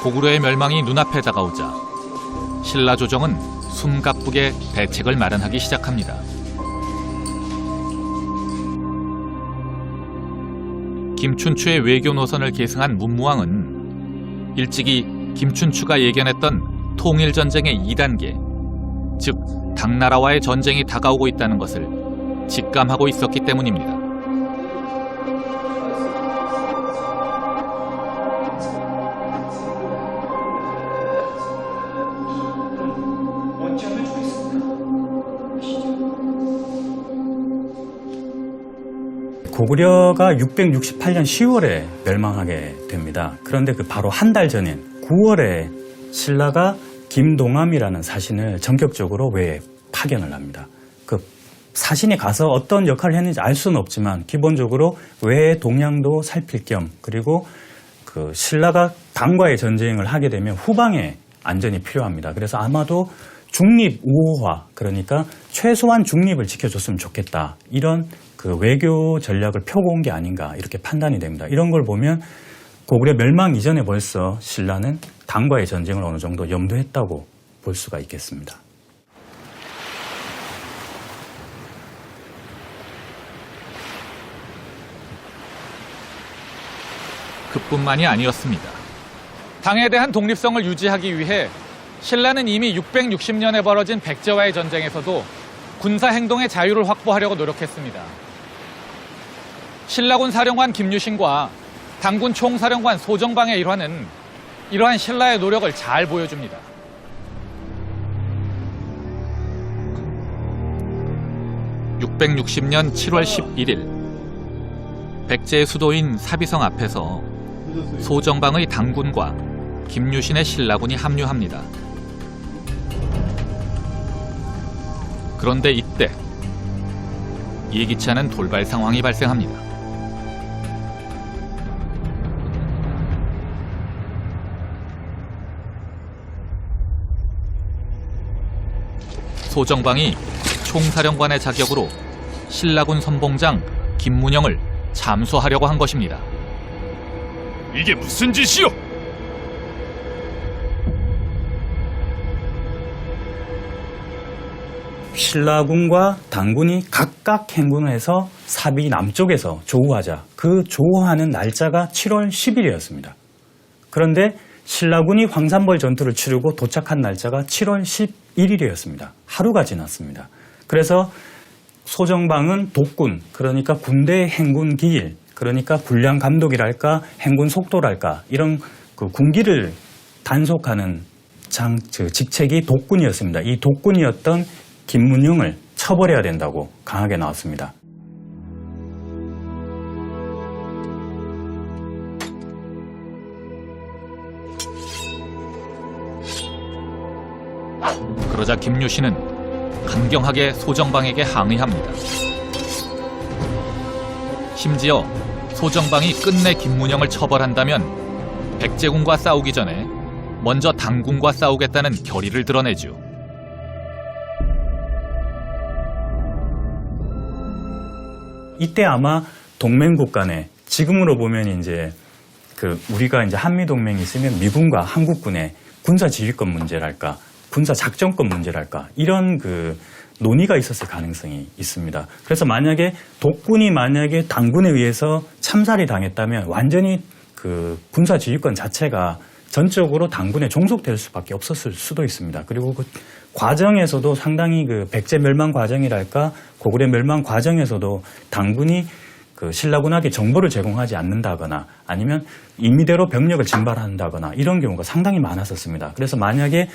고구려의 멸망이 눈앞에 다가오자 신라 조정은 숨가쁘게 대책을 마련하기 시작합니다. 김춘추의 외교 노선을 계승한 문무왕은 일찍이 김춘추가 예견했던 통일전쟁의 2단계, 즉 당나라와의 전쟁이 다가오고 있다는 것을 직감하고 있었기 때문입니다. 고구려가 668년 10월에 멸망하게 됩니다. 그런데 그 바로 한 달 전인 9월에 신라가 김동함이라는 사신을 전격적으로 외에 파견을 합니다. 그 사신이 가서 어떤 역할을 했는지 알 수는 없지만 기본적으로 외의 동향도 살필 겸, 그리고 그 신라가 당과의 전쟁을 하게 되면 후방의 안전이 필요합니다. 그래서 아마도 중립 우호화, 그러니까 최소한 중립을 지켜줬으면 좋겠다, 이런 그 외교 전략을 펴고 온 게 아닌가 이렇게 판단이 됩니다. 이런 걸 보면 고구려 멸망 이전에 벌써 신라는 당과의 전쟁을 어느 정도 염두했다고 볼 수가 있겠습니다. 그뿐만이 아니었습니다. 당에 대한 독립성을 유지하기 위해 신라는 이미 660년에 벌어진 백제와의 전쟁에서도 군사 행동의 자유를 확보하려고 노력했습니다. 신라군 사령관 김유신과 당군 총사령관 소정방의 일화는 이러한 신라의 노력을 잘 보여줍니다. (660년 7월 11일) 백제의 수도인 사비성 앞에서 소정방의 당군과 김유신의 신라군이 합류합니다. 그런데 이때 예기치 않은 돌발 상황이 발생합니다. 소정방이 총사령관의 자격으로 신라군 선봉장 김문영을 잠수하려고 한 것입니다. 이게 무슨 짓이요? 신라군과 당군이 각각 행군을 해서 사비 남쪽에서 조우하자. 그 조우하는 날짜가 7월 10일이었습니다. 그런데 신라군이 황산벌 전투를 치르고 도착한 날짜가 7월 11일이었습니다. 하루가 지났습니다. 그래서 소정방은 독군, 그러니까 군대의 행군 기일, 그러니까 군량 감독이랄까 행군 속도랄까 이런 그 군기를 단속하는 직책이 독군이었습니다. 이 독군이었던 김문영을 처벌해야 된다고 강하게 나왔습니다. 그러자 김유신은 강경하게 소정방에게 항의합니다. 심지어 소정방이 끝내 김문영을 처벌한다면 백제군과 싸우기 전에 먼저 당군과 싸우겠다는 결의를 드러내죠. 이때 아마 동맹국 간에, 지금으로 보면 이제 우리가 이제 한미 동맹이 있으면 미군과 한국군의 군사 지휘권 문제랄까, 군사 작전권 문제랄까, 이런 논의가 있었을 가능성이 있습니다. 그래서 만약에 독군이 당군에 의해서 참살이 당했다면 완전히 군사 지휘권 자체가 전적으로 당군에 종속될 수밖에 없었을 수도 있습니다. 그리고 그 과정에서도 상당히 백제 멸망 과정이랄까, 고구려 멸망 과정에서도 당군이 신라군에게 정보를 제공하지 않는다거나 아니면 임의대로 병력을 증발한다거나 이런 경우가 상당히 많았었습니다. 그래서 만약에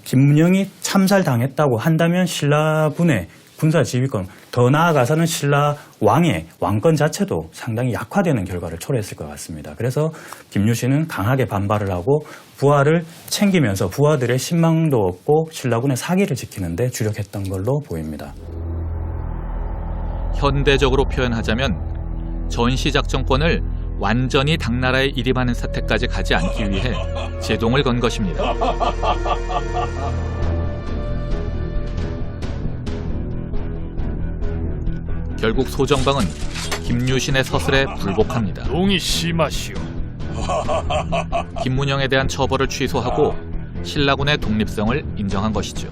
김문영이 참살당했다고 한다면 신라군의 군사 지휘권, 더 나아가서는 신라 왕의 왕권 자체도 상당히 약화되는 결과를 초래했을 것 같습니다. 그래서 김유신은 강하게 반발을 하고 부하를 챙기면서 부하들의 신망도 얻고 신라군의 사기를 지키는 데 주력했던 걸로 보입니다. 현대적으로 표현하자면 전시작전권을 완전히 당나라에 일임하는 사태까지 가지 않기 위해 제동을 건 것입니다. 결국 소정방은 김유신의 서술에 불복합니다. 용이 심하시오. 김문영에 대한 처벌을 취소하고 신라군의 독립성을 인정한 것이죠.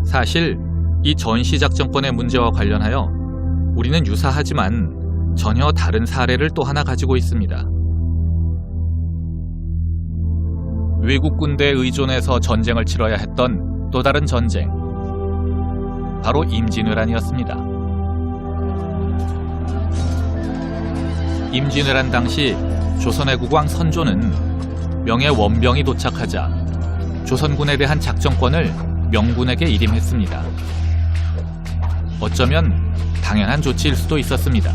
사실 이 전시작전권의 문제와 관련하여 우리는 유사하지만 전혀 다른 사례를 또 하나 가지고 있습니다. 외국 군대에 의존해서 전쟁을 치러야 했던 또 다른 전쟁, 바로 임진왜란이었습니다. 임진왜란 당시 조선의 국왕 선조는 명의 원병이 도착하자 조선군에 대한 작전권을 명군에게 일임했습니다. 어쩌면 당연한 조치일 수도 있었습니다.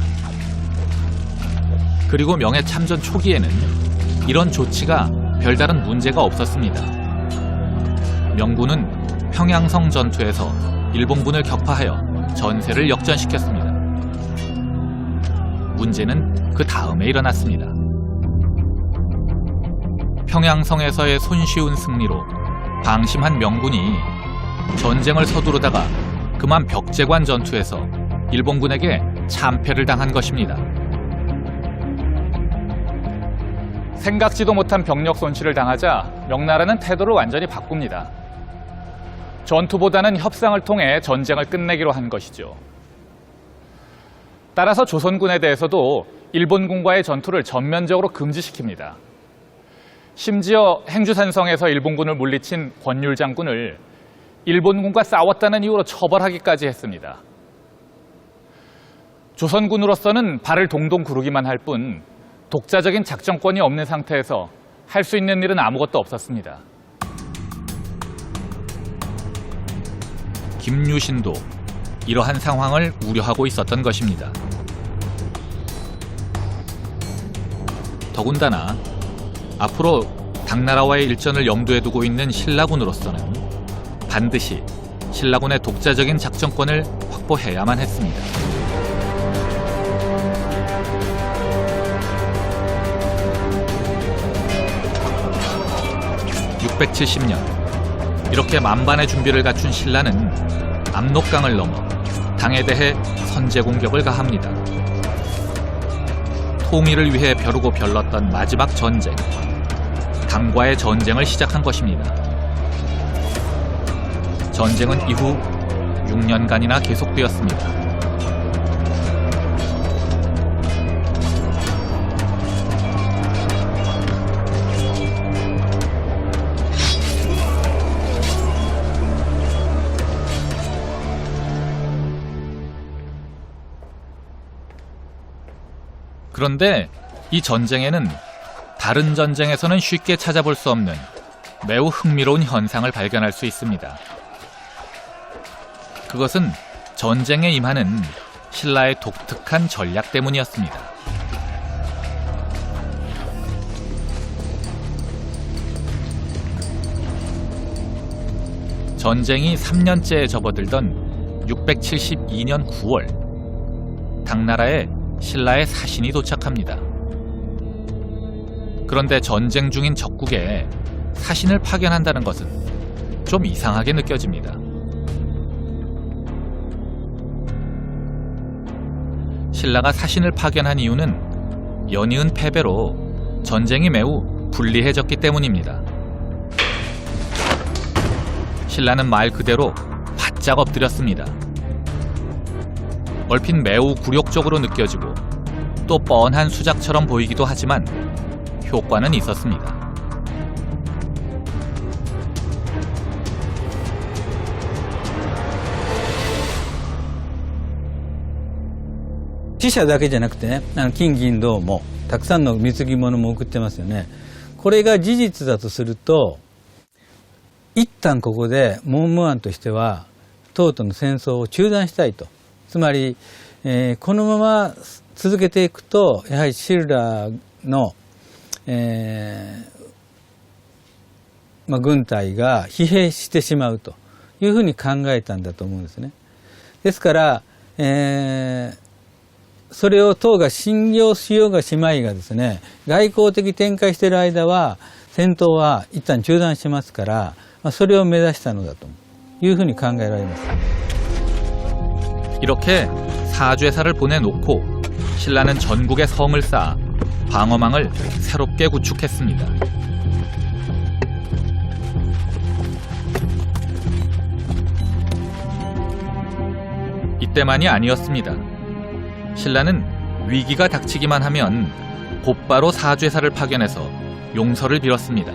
그리고 명의 참전 초기에는 이런 조치가 별다른 문제가 없었습니다. 명군은 평양성 전투에서 일본군을 격파하여 전세를 역전시켰습니다. 문제는 그 다음에 일어났습니다. 평양성에서의 손쉬운 승리로 방심한 명군이 전쟁을 서두르다가 그만 벽제관 전투에서 일본군에게 참패를 당한 것입니다. 생각지도 못한 병력 손실을 당하자 명나라는 태도를 완전히 바꿉니다. 전투보다는 협상을 통해 전쟁을 끝내기로 한 것이죠. 따라서 조선군에 대해서도 일본군과의 전투를 전면적으로 금지시킵니다. 심지어 행주산성에서 일본군을 물리친 권율 장군을 일본군과 싸웠다는 이유로 처벌하기까지 했습니다. 조선군으로서는 발을 동동 구르기만 할 뿐 독자적인 작전권이 없는 상태에서 할 수 있는 일은 아무것도 없었습니다. 김유신도 이러한 상황을 우려하고 있었던 것입니다. 더군다나 앞으로 당나라와의 일전을 염두에 두고 있는 신라군으로서는 반드시 신라군의 독자적인 작전권을 확보해야만 했습니다. (670년) 이렇게 만반의 준비를 갖춘 신라는 압록강을 넘어 당에 대해 선제 공격을 가합니다. 통일을 위해 벼르고 별렀던 마지막 전쟁, 당과의 전쟁을 시작한 것입니다. 전쟁은 이후 6년간이나 계속되었습니다. 그런데 이 전쟁에는 다른 전쟁에서는 쉽게 찾아볼 수 없는 매우 흥미로운 현상을 발견할 수 있습니다. 그것은 전쟁에 임하는 신라의 독특한 전략 때문이었습니다. 전쟁이 3년째에 접어들던 672년 9월, 당나라에 신라의 사신이 도착합니다. 그런데 전쟁 중인 적국에 사신을 파견한다는 것은 좀 이상하게 느껴집니다. 신라가 사신을 파견한 이유는 연이은 패배로 전쟁이 매우 불리해졌기 때문입니다. 신라는 말 그대로 바짝 엎드렸습니다. 얼핏 매우 굴욕적으로 느껴지고 또 뻔한 수작처럼 보이기도 하지만 효과는 있었습니다.死者だけじゃなくてね、金銀銅もたくさんの貢ぎ物も送ってますよね。これが事実だとすると、一旦ここで文武案としては唐との戦争を中断したいと。つまり、このまま続けていくとやはりシルラの、軍隊が疲弊してしまうというふうに考えたんだと思うんですね。ですから、それを唐が信用しようがしまいがですね、外交的展開している間は戦闘は一旦中断しますから、それを目指したのだというふうに考えられます。 이렇게 사죄사를 보내놓고 신라는 전국에 성을 쌓아 방어망을 새롭게 구축했습니다. 이때만이 아니었습니다. 신라는 위기가 닥치기만 하면 곧바로 사죄사를 파견해서 용서를 빌었습니다.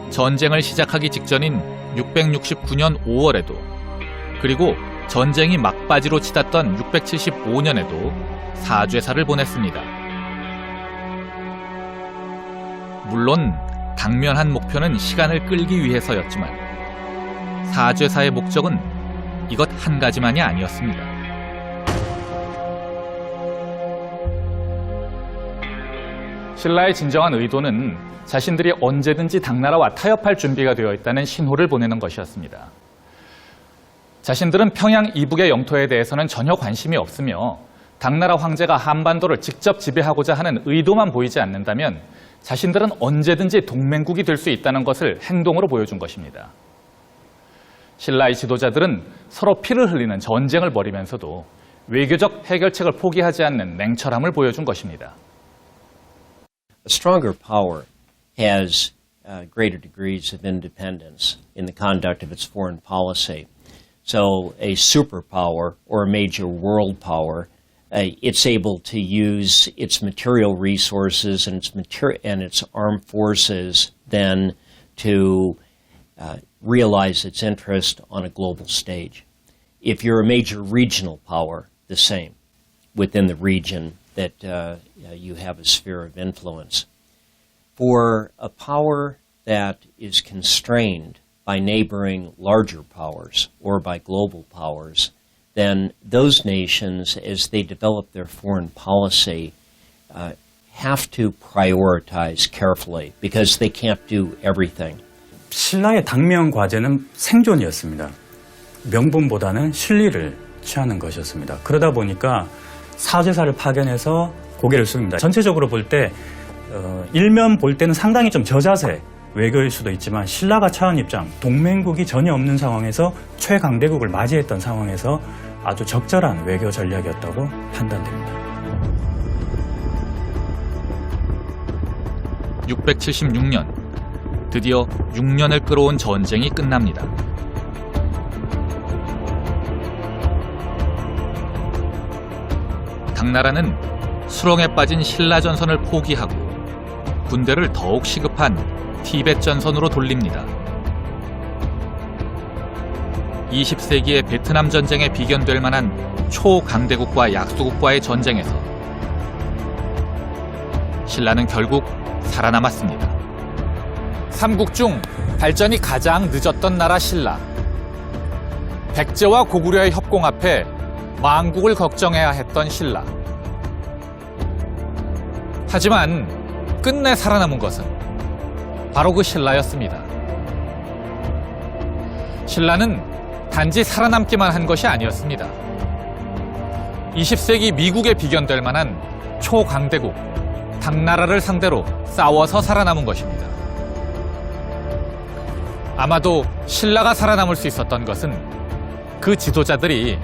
전쟁을 시작하기 직전인 669년 5월에도 그리고 전쟁이 막바지로 치닫던 675년에도 사죄사를 보냈습니다. 물론 당면한 목표는 시간을 끌기 위해서였지만 사죄사의 목적은 이것 한 가지만이 아니었습니다. 신라의 진정한 의도는 자신들이 언제든지 당나라와 타협할 준비가 되어 있다는 신호를 보내는 것이었습니다. 자신들은 평양 이북의 영토에 대해서는 전혀 관심이 없으며 당나라 황제가 한반도를 직접 지배하고자 하는 의도만 보이지 않는다면 자신들은 언제든지 동맹국이 될 수 있다는 것을 행동으로 보여준 것입니다. 신라의 지도자들은 서로 피를 흘리는 전쟁을 벌이면서도 외교적 해결책을 포기하지 않는 냉철함을 보여준 것입니다. A stronger power has greater degrees of independence in the conduct of its foreign policy. So a superpower or a major world power, it's able to use its material resources and its armed forces then to realize its interest on a global stage. If you're a major regional power, the same within the region that you have a sphere of influence. For a power that is constrained by neighboring larger powers or by global powers, then those nations, as they develop their foreign policy, have to prioritize carefully because they can't do everything. 신라의 당면 과제는 생존이었습니다. 명분보다는 실리를 취하는 것이었습니다. 그러다 보니까 사죄사를 파견해서 고개를 숙입니다. 전체적으로 볼 때 일면 볼 때는 상당히 좀 저자세 외교일 수도 있지만 신라가 처한 입장, 동맹국이 전혀 없는 상황에서 최강대국을 맞이했던 상황에서 아주 적절한 외교 전략이었다고 판단됩니다. 676년, 드디어 6년을 끌어온 전쟁이 끝납니다. 당나라는 수렁에 빠진 신라 전선을 포기하고 군대를 더욱 시급한 티벳 전선으로 돌립니다. 20세기의 베트남 전쟁에 비견될 만한 초강대국과 약소국과의 전쟁에서 신라는 결국 살아남았습니다. 삼국 중 발전이 가장 늦었던 나라 신라. 백제와 고구려의 협공 앞에 망국을 걱정해야 했던 신라. 하지만 끝내 살아남은 것은 바로 그 신라였습니다. 신라는 단지 살아남기만 한 것이 아니었습니다. 20세기 미국에 비견될 만한 초강대국, 당나라를 상대로 싸워서 살아남은 것입니다. 아마도 신라가 살아남을 수 있었던 것은 그 지도자들이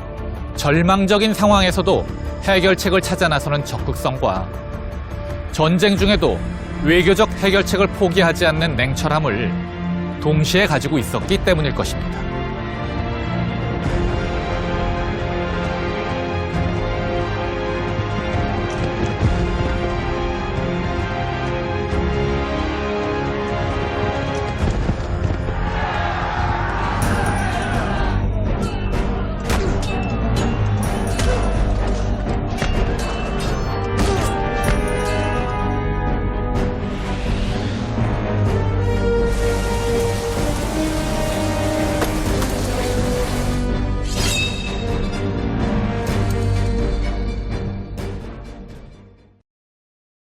절망적인 상황에서도 해결책을 찾아 나서는 적극성과 전쟁 중에도 외교적 해결책을 포기하지 않는 냉철함을 동시에 가지고 있었기 때문일 것입니다.